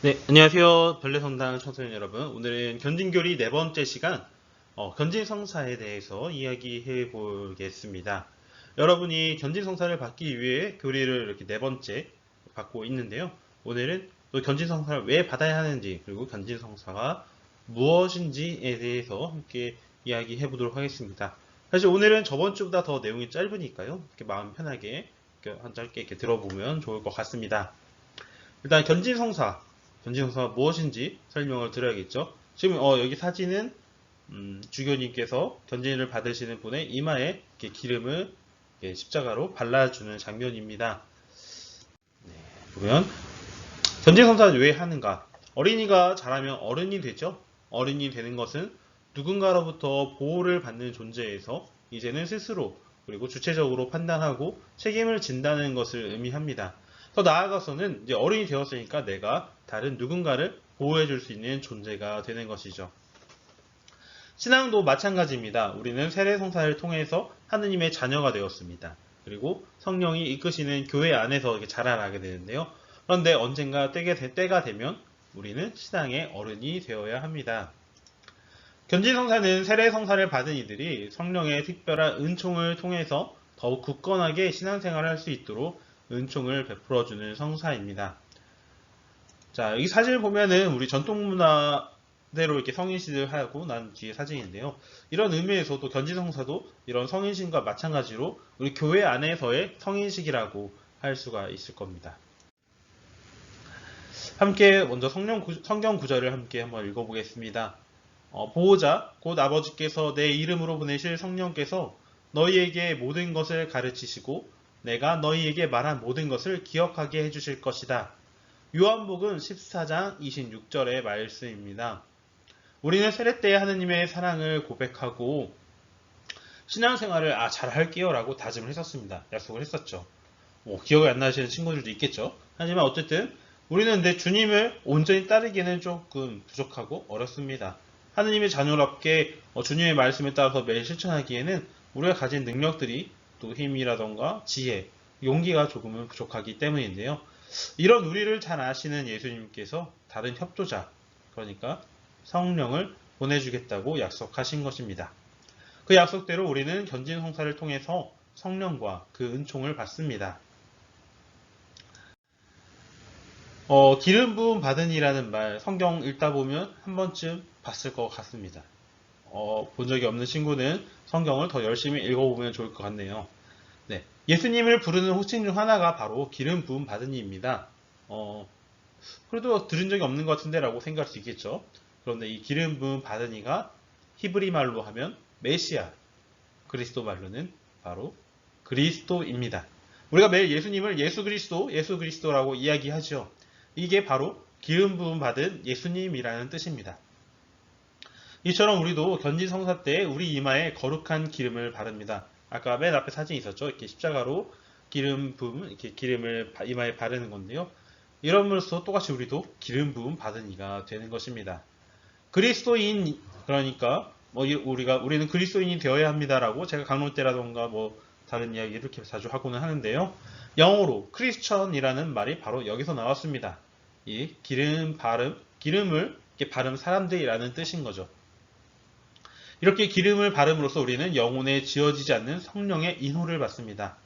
네, 안녕하세요. 별내성당 청소년 여러분. 오늘은 견진교리 네 번째 시간, 견진성사에 대해서 이야기해 보겠습니다. 여러분이 견진성사를 받기 위해 교리를 이렇게 네 번째 받고 있는데요. 오늘은 또 견진성사를 왜 받아야 하는지, 그리고 견진성사가 무엇인지에 대해서 함께 이야기해 보도록 하겠습니다. 사실 오늘은 저번 주보다 더 내용이 짧으니까요. 이렇게 마음 편하게 한 짧게 이렇게 들어보면 좋을 것 같습니다. 일단 견진성사가 무엇인지 설명을 드려야겠죠. 지금 여기 사진은 주교님께서 견진을 받으시는 분의 이마에 이렇게 기름을 이렇게 십자가로 발라주는 장면입니다. 네, 보면 견진성사를 왜 하는가? 어린이가 자라면 어른이 되죠. 어른이 되는 것은 누군가로부터 보호를 받는 존재에서 이제는 스스로 그리고 주체적으로 판단하고 책임을 진다는 것을 의미합니다. 더 나아가서는 이제 어른이 되었으니까 내가 다른 누군가를 보호해 줄 수 있는 존재가 되는 것이죠. 신앙도 마찬가지입니다. 우리는 세례성사를 통해서 하느님의 자녀가 되었습니다. 그리고 성령이 이끄시는 교회 안에서 이렇게 자라나게 되는데요. 그런데 언젠가 때가 되면 우리는 신앙의 어른이 되어야 합니다. 견진성사는 세례성사를 받은 이들이 성령의 특별한 은총을 통해서 더욱 굳건하게 신앙생활을 할 수 있도록 은총을 베풀어주는 성사입니다. 자, 이 사진을 보면은 우리 전통문화대로 이렇게 성인식을 하고 난 뒤에 사진인데요. 이런 의미에서도 견진성사도 이런 성인식과 마찬가지로 우리 교회 안에서의 성인식이라고 할 수가 있을 겁니다. 함께 먼저 성경 구절을 함께 한번 읽어보겠습니다. 보호자 곧 아버지께서 내 이름으로 보내실 성령께서 너희에게 모든 것을 가르치시고 내가 너희에게 말한 모든 것을 기억하게 해주실 것이다. 요한복음 14장 26절의 말씀입니다. 우리는 세례 때 하느님의 사랑을 고백하고 신앙생활을 잘할게요 라고 다짐을 했었습니다. 약속을 했었죠. 기억이 안 나시는 친구들도 있겠죠. 하지만 어쨌든 우리는 근데 주님을 온전히 따르기에는 조금 부족하고 어렵습니다. 하느님의 자녀답게 주님의 말씀에 따라서 매일 실천하기에는 우리가 가진 능력들이 또 힘이라던가 지혜, 용기가 조금은 부족하기 때문인데요. 이런 우리를 잘 아시는 예수님께서 다른 협조자, 그러니까 성령을 보내주겠다고 약속하신 것입니다. 그 약속대로 우리는 견진성사를 통해서 성령과 그 은총을 받습니다. 기름 부음 받은 이라는 말 성경 읽다 보면 한 번쯤 봤을 것 같습니다. 본 적이 없는 친구는 성경을 더 열심히 읽어보면 좋을 것 같네요. 네, 예수님을 부르는 호칭 중 하나가 바로 기름 부음 받은 이입니다. 그래도 들은 적이 없는 것 같은데 라고 생각할 수 있겠죠. 그런데 이 기름 부음 받은 이가 히브리 말로 하면 메시아, 그리스도 말로는 바로 그리스도입니다. 우리가 매일 예수님을 예수 그리스도라고 이야기하죠. 이게 바로 기름 부음 받은 예수님이라는 뜻입니다. 이처럼 우리도 견진성사 때 우리 이마에 거룩한 기름을 바릅니다. 아까 맨 앞에 사진이 있었죠. 이렇게 십자가로 기름 부음, 이렇게 기름을 이마에 바르는 건데요. 이럼으로써 똑같이 우리도 기름 부음 받은 이가 되는 것입니다. 그리스도인, 그러니까 우리는 그리스도인이 되어야 합니다라고 제가 강론 때라던가 다른 이야기를 이렇게 자주 하고는 하는데요. 영어로 크리스천이라는 말이 바로 여기서 나왔습니다. 이 기름을 이렇게 바른 사람들이라는 뜻인 거죠. 이렇게 기름을 바름으로써 우리는 영혼에 지어지지 않는 성령의 인호를 받습니다.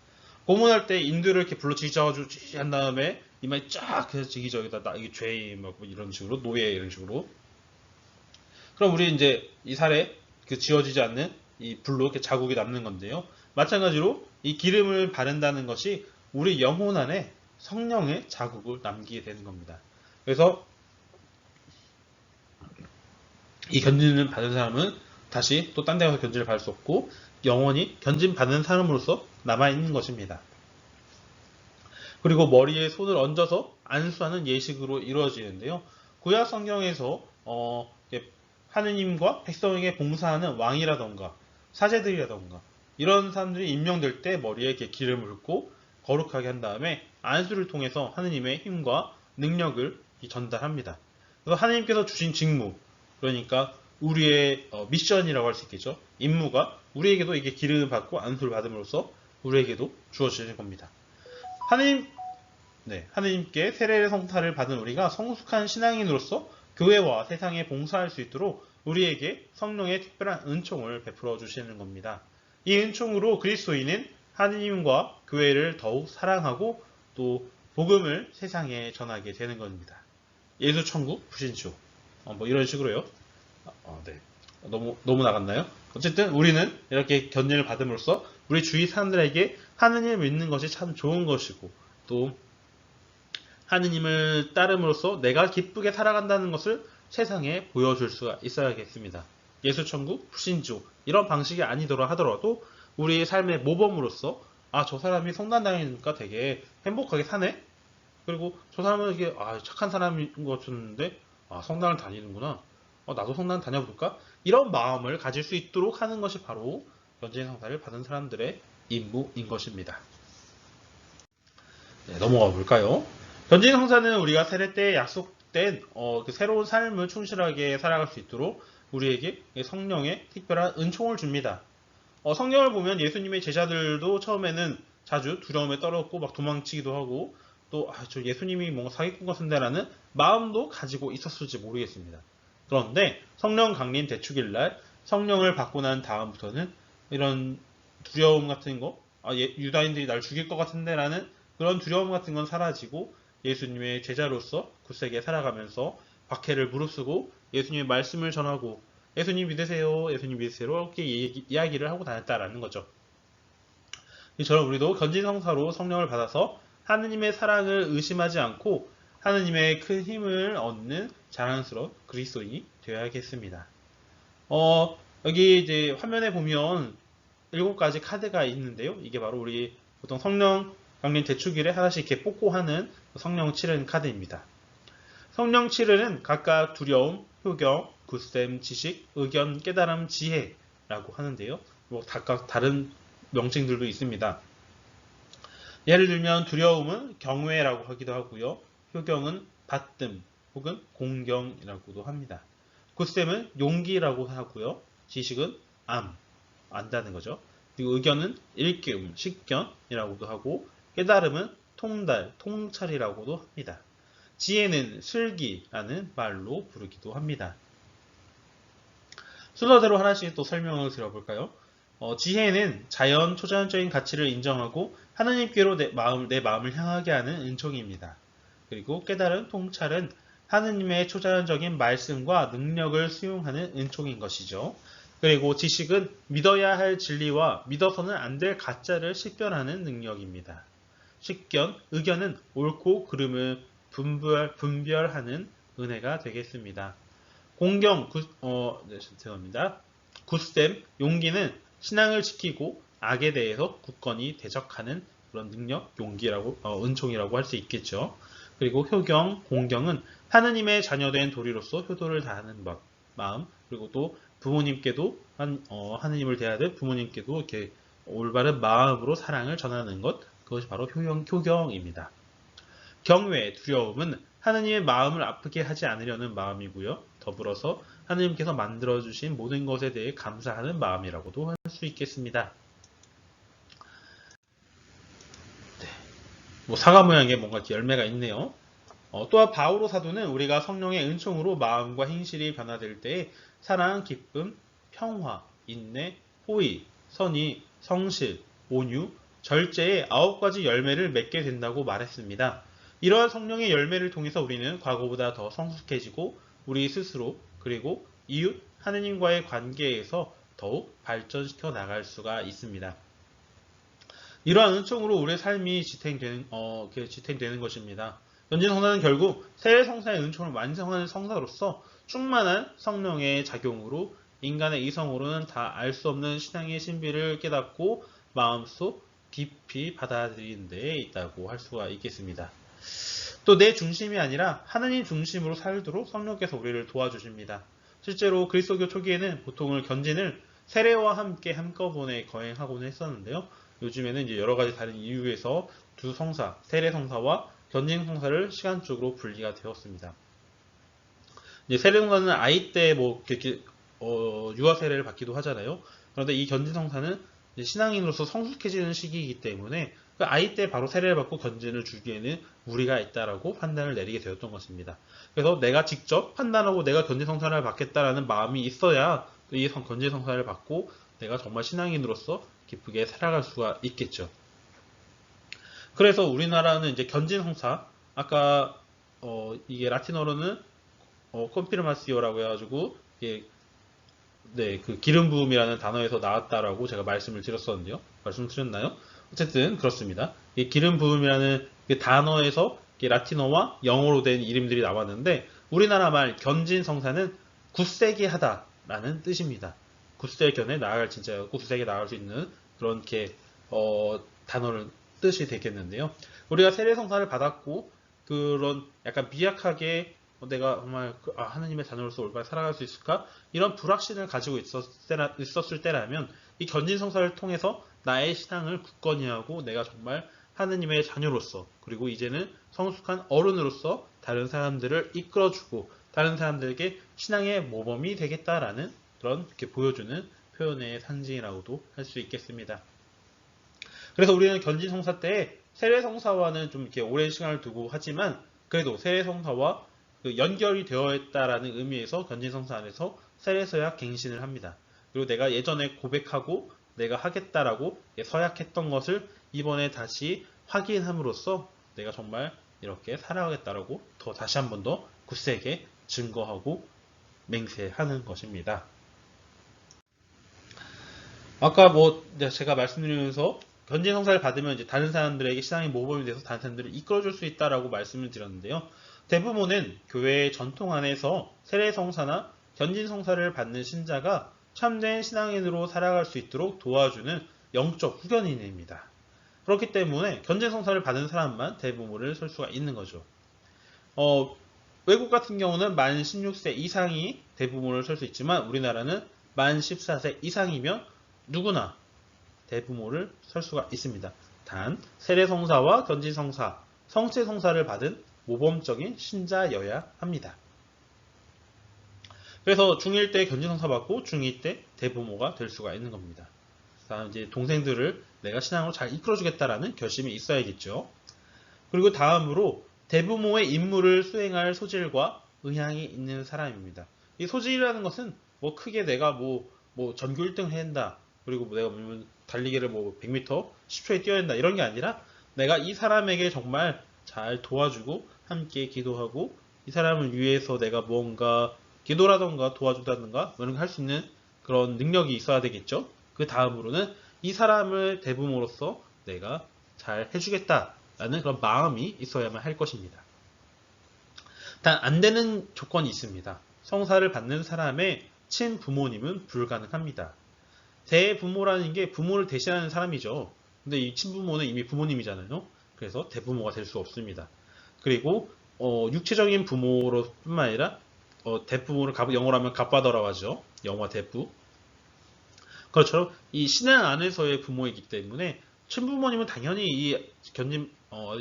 고문할 때 인두를 이렇게 불러 지져가지고 한 다음에 이마에 쫙 해서 지기저기다 이게 죄 이런 식으로 노예 이런 식으로. 그럼 우리 이제 이 살에 그 지어지지 않는 이 불로 이렇게 자국이 남는 건데요. 마찬가지로 이 기름을 바른다는 것이 우리 영혼 안에 성령의 자국을 남기게 되는 겁니다. 그래서 이 견진을 받은 사람은 다시 또 딴 데 가서 견진을 받을 수 없고 영원히 견진 받는 사람으로서 남아있는 것입니다. 그리고 머리에 손을 얹어서 안수하는 예식으로 이루어지는데요. 구약 성경에서 하느님과 백성에게 봉사하는 왕이라던가 사제들이라던가 이런 사람들이 임명될 때 머리에 이렇게 기름을 붓고 거룩하게 한 다음에 안수를 통해서 하느님의 힘과 능력을 전달합니다. 그래서 하느님께서 주신 직무, 그러니까 우리의 미션이라고 할 수 있겠죠. 임무가 우리에게도 이게 기름을 받고 안수를 받음으로써 우리에게도 주어지는 겁니다. 하느님 네, 하느님께 세례의 성사를 받은 우리가 성숙한 신앙인으로서 교회와 세상에 봉사할 수 있도록 우리에게 성령의 특별한 은총을 베풀어 주시는 겁니다. 이 은총으로 그리스도인은 하느님과 교회를 더욱 사랑하고 또 복음을 세상에 전하게 되는 겁니다. 예수 천국 부신주 뭐 이런 식으로요. 네. 너무 나갔나요? 어쨌든 우리는 이렇게 견진을 받음으로써 우리 주위 사람들에게 하느님을 믿는 것이 참 좋은 것이고 또 하느님을 따름으로써 내가 기쁘게 살아간다는 것을 세상에 보여줄 수가 있어야겠습니다. 예수 천국 부신주 이런 방식이 아니더라 하더라도 우리의 삶의 모범으로서 저 사람이 성당 다니니까 되게 행복하게 사네? 그리고 저 사람은 이게 착한 사람인 것 같았는데 성당을 다니는구나. 나도 성당 다녀볼까? 이런 마음을 가질 수 있도록 하는 것이 바로 견진 성사를 받은 사람들의 임무인 것입니다. 네, 넘어가 볼까요? 견진 성사는 우리가 세례 때 약속된 그 새로운 삶을 충실하게 살아갈 수 있도록 우리에게 성령의 특별한 은총을 줍니다. 성경을 보면 예수님의 제자들도 처음에는 자주 두려움에 떨었고 막 도망치기도 하고 또 저 예수님이 뭔가 사기꾼 같은데라는 마음도 가지고 있었을지 모르겠습니다. 그런데 성령 강림 대축일날 성령을 받고 난 다음부터는 이런 두려움 같은 거, 유다인들이 날 죽일 것 같은데라는 그런 두려움 같은 건 사라지고 예수님의 제자로서 굳세게 살아가면서 박해를 무릅쓰고 예수님의 말씀을 전하고 예수님 믿으세요, 예수님 믿으세요 이렇게 이야기를 하고 다녔다라는 거죠. 이처럼 우리도 견진성사로 성령을 받아서 하느님의 사랑을 의심하지 않고 하느님의 큰 힘을 얻는 자랑스러운 그리스도인이 되어야겠습니다. 여기 이제 화면에 보면 7가지 카드가 있는데요. 이게 바로 우리 보통 성령 강림 대축일에 하나씩 이렇게 뽑고 하는 성령 칠은 카드입니다. 성령 칠은 각각 두려움, 효경, 굳셈, 지식, 의견, 깨달음, 지혜라고 하는데요. 뭐 각각 다른 명칭들도 있습니다. 예를 들면 두려움은 경외라고 하기도 하고요. 효경은 받듦 혹은 공경이라고도 합니다. 굳셈은 용기라고 하고요. 지식은 안다는 거죠. 그리고 의견은 일깨움, 식견이라고도 하고 깨달음은 통달, 통찰이라고도 합니다. 지혜는 슬기라는 말로 부르기도 합니다. 순서대로 하나씩 또 설명을 드려볼까요? 지혜는 자연 초자연적인 가치를 인정하고 하느님께로 내 마음을 향하게 하는 은총입니다. 그리고 깨달은 통찰은 하느님의 초자연적인 말씀과 능력을 수용하는 은총인 것이죠. 그리고 지식은 믿어야 할 진리와 믿어서는 안 될 가짜를 식별하는 능력입니다. 식견, 의견은 옳고 그름을 분별하는 은혜가 되겠습니다. 공경, 죄송합니다. 굳셈, 용기는 신앙을 지키고 악에 대해서 굳건히 대적하는 그런 능력, 용기라고, 은총이라고 할 수 있겠죠. 그리고 효경, 공경은 하느님의 자녀된 도리로서 효도를 다하는 마음, 그리고 또 부모님께도 하느님을 대하듯 부모님께도 이렇게 올바른 마음으로 사랑을 전하는 것, 그것이 바로 효경입니다. 경외, 두려움은 하느님의 마음을 아프게 하지 않으려는 마음이고요. 더불어서 하느님께서 만들어주신 모든 것에 대해 감사하는 마음이라고도 할 수 있겠습니다. 네. 사과 모양의 뭔가 열매가 있네요. 또한 바오로 사도는 우리가 성령의 은총으로 마음과 행실이 변화될 때 사랑, 기쁨, 평화, 인내, 호의, 선의, 성실, 온유, 절제의 9가지 열매를 맺게 된다고 말했습니다. 이러한 성령의 열매를 통해서 우리는 과거보다 더 성숙해지고 우리 스스로 그리고 이웃 하느님과의 관계에서 더욱 발전시켜 나갈 수가 있습니다. 이러한 은총으로 우리의 삶이 지탱되는 것입니다. 견진 성사는 결국 세례 성사의 은총을 완성하는 성사로서 충만한 성령의 작용으로 인간의 이성으로는 다 알 수 없는 신앙의 신비를 깨닫고 마음속 깊이 받아들이는 데 있다고 할 수가 있겠습니다. 또 내 중심이 아니라 하느님 중심으로 살도록 성령께서 우리를 도와주십니다. 실제로 그리스도교 초기에는 보통을 견진을 세례와 함께 한꺼번에 거행하곤 했었는데요. 요즘에는 이제 여러 가지 다른 이유에서 두 성사, 세례 성사와 견진 성사를 시간적으로 분리가 되었습니다. 이제 세례 성사는 아이 때 유아 세례를 받기도 하잖아요. 그런데 이 견진 성사는 신앙인으로서 성숙해지는 시기이기 때문에 그 아이 때 바로 세례를 받고 견진을 주기에는 무리가 있다라고 판단을 내리게 되었던 것입니다. 그래서 내가 직접 판단하고 내가 견진 성사를 받겠다라는 마음이 있어야 이 견진 성사를 받고 내가 정말 신앙인으로서 기쁘게 살아갈 수가 있겠죠. 그래서 우리나라는 이제 견진 성사, 아까 이게 라틴어로는 콤피르마시오라고 해가지고 이게 그 기름 부음이라는 단어에서 나왔다라고 제가 말씀을 드렸었는데요. 말씀드렸나요? 어쨌든 그렇습니다. 이 기름 부음이라는 그 단어에서 라틴어와 영어로 된 이름들이 나왔는데 우리나라 말 견진 성사는 굳세게 하다라는 뜻입니다. 굳세 견에 나아갈 진짜 굳세게 나아갈 수 있는 그런 이렇게 단어를 뜻이 되겠는데요. 우리가 세례 성사를 받았고 그런 약간 미약하게 내가 정말 하느님의 자녀로서 올바르게 살아갈 수 있을까? 이런 불확신을 가지고 있었을 때라면 이 견진 성사를 통해서 나의 신앙을 굳건히 하고 내가 정말 하느님의 자녀로서 그리고 이제는 성숙한 어른으로서 다른 사람들을 이끌어주고 다른 사람들에게 신앙의 모범이 되겠다라는 그런 이렇게 보여주는 표현의 상징이라고도 할 수 있겠습니다. 그래서 우리는 견진 성사 때 세례 성사와는 좀 이렇게 오랜 시간을 두고 하지만 그래도 세례 성사와 그 연결이 되어 있다라는 의미에서 견진 성사 안에서 세례 서약 갱신을 합니다. 그리고 내가 예전에 고백하고 내가 하겠다라고 서약했던 것을 이번에 다시 확인함으로써 내가 정말 이렇게 살아가겠다라고 더 다시 한 번 더 굳세게 증거하고 맹세하는 것입니다. 아까 제가 말씀드리면서 견진 성사를 받으면 이제 다른 사람들에게 신앙의 모범이 돼서 다른 사람들을 이끌어줄 수 있다라고 말씀을 드렸는데요. 대부분은 교회의 전통 안에서 세례 성사나 견진 성사를 받는 신자가 참된 신앙인으로 살아갈 수 있도록 도와주는 영적 후견인입니다. 그렇기 때문에 견진 성사를 받은 사람만 대부모를 설 수가 있는 거죠. 외국 같은 경우는 만 16세 이상이 대부모를 설 수 있지만 우리나라는 만 14세 이상이면 누구나 대부모를 설 수가 있습니다. 단 세례 성사와 견진 성사, 성체 성사를 받은 모범적인 신자여야 합니다. 그래서 중1 때 견진 성사 받고 중2 때 대부모가 될 수가 있는 겁니다. 다음 이제 동생들을 내가 신앙으로 잘 이끌어주겠다라는 결심이 있어야겠죠. 그리고 다음으로 대부모의 임무를 수행할 소질과 의향이 있는 사람입니다. 이 소질이라는 것은 크게 내가 전교 1등 해야 한다. 그리고 내가 달리기를 100m 10초에 뛰어야 한다. 이런 게 아니라 내가 이 사람에게 정말 잘 도와주고 함께 기도하고 이 사람을 위해서 내가 뭔가 기도라던가 도와준다던가 이런 거 할 수 있는 그런 능력이 있어야 되겠죠. 그 다음으로는 이 사람을 대부모로서 내가 잘 해주겠다라는 그런 마음이 있어야만 할 것입니다. 단 안 되는 조건이 있습니다. 성사를 받는 사람의 친부모님은 불가능합니다. 대부모라는 게 부모를 대신하는 사람이죠. 근데 이 친부모는 이미 부모님이잖아요. 그래서 대부모가 될 수 없습니다. 그리고 육체적인 부모로 뿐만 아니라 대부모를 영어로 하면 갓바더라고 하죠. 영어 대부. 그렇죠. 이 신앙 안에서의 부모이기 때문에 친부모님은 당연히 이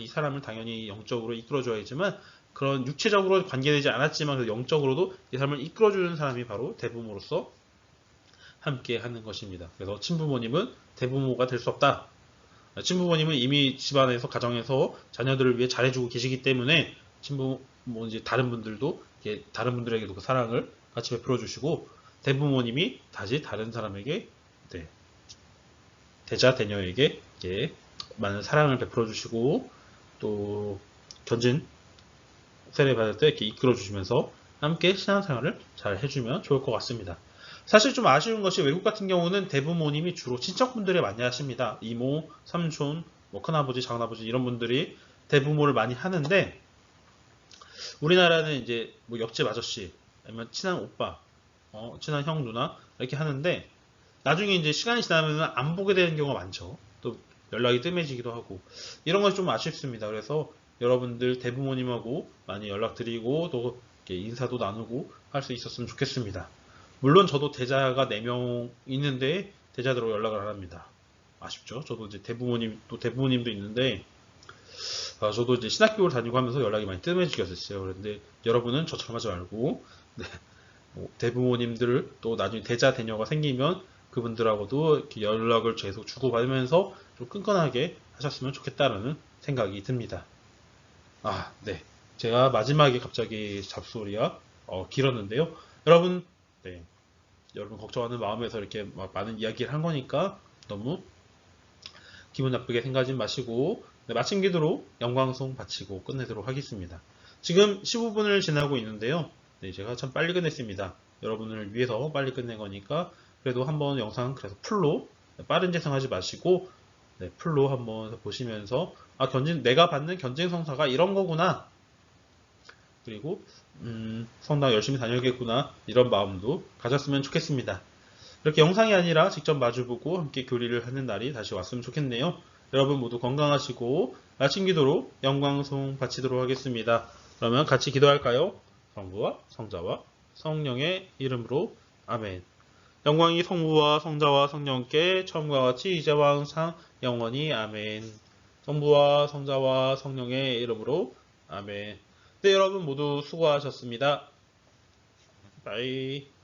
사람을 당연히 영적으로 이끌어줘야지만 그런 육체적으로 관계되지 않았지만 그 영적으로도 이 사람을 이끌어주는 사람이 바로 대부모로서 함께 하는 것입니다. 그래서 친부모님은 대부모가 될 수 없다. 친부모님은 이미 집안에서 가정에서 자녀들을 위해 잘해주고 계시기 때문에 이제 다른 분들도 다른 분들에게도 그 사랑을 같이 베풀어 주시고 대부모님이 다시 다른 사람에게 대자 대녀에게 많은 사랑을 베풀어 주시고 또 견진 세례 받을 때 이렇게 이끌어 주시면서 함께 신앙생활을 잘 해주면 좋을 것 같습니다. 사실 좀 아쉬운 것이 외국 같은 경우는 대부모님이 주로 친척분들이 많이 하십니다. 이모, 삼촌, 큰아버지, 작은아버지 이런 분들이 대부모를 많이 하는데 우리나라는 이제 옆집 아저씨 아니면 친한 오빠, 친한 형, 누나 이렇게 하는데 나중에 이제 시간이 지나면 안 보게 되는 경우가 많죠. 또 연락이 뜸해지기도 하고 이런 것이 좀 아쉽습니다. 그래서 여러분들 대부모님하고 많이 연락드리고 또 이렇게 인사도 나누고 할 수 있었으면 좋겠습니다. 물론 저도 대자가 4명 있는데 대자들하고 연락을 안 합니다. 아쉽죠. 저도 이제 대부모님도 있는데 저도 이제 신학교를 다니고 하면서 연락이 많이 뜸해지겠어요. 그런데 여러분은 저처럼 하지 말고 대부모님들 또 나중에 대자 대녀가 생기면 그분들하고도 이렇게 연락을 계속 주고받으면서 좀 끈끈하게 하셨으면 좋겠다라는 생각이 듭니다. 네. 제가 마지막에 갑자기 잡소리가 길었는데요. 여러분, 네. 여러분 걱정하는 마음에서 이렇게 많은 이야기를 한 거니까 너무 기분 나쁘게 생각하지 마시고, 네, 마침 기도로 영광송 바치고 끝내도록 하겠습니다. 지금 15분을 지나고 있는데요. 네, 제가 참 빨리 끝냈습니다. 여러분을 위해서 빨리 끝낸 거니까 그래도 한번 영상 그래서 풀로 빠른 재생하지 마시고, 네, 풀로 한번 보시면서 내가 받는 견진 성사가 이런 거구나. 그리고 성당 열심히 다녀야겠구나 이런 마음도 가졌으면 좋겠습니다. 이렇게 영상이 아니라 직접 마주보고 함께 교리를 하는 날이 다시 왔으면 좋겠네요. 여러분 모두 건강하시고 아침 기도로 영광송 바치도록 하겠습니다. 그러면 같이 기도할까요? 성부와 성자와 성령의 이름으로 아멘. 영광이 성부와 성자와 성령께 처음과 같이 이제와 항상 영원히 아멘. 성부와 성자와 성령의 이름으로 아멘. 네, 여러분 모두 수고하셨습니다. 바이.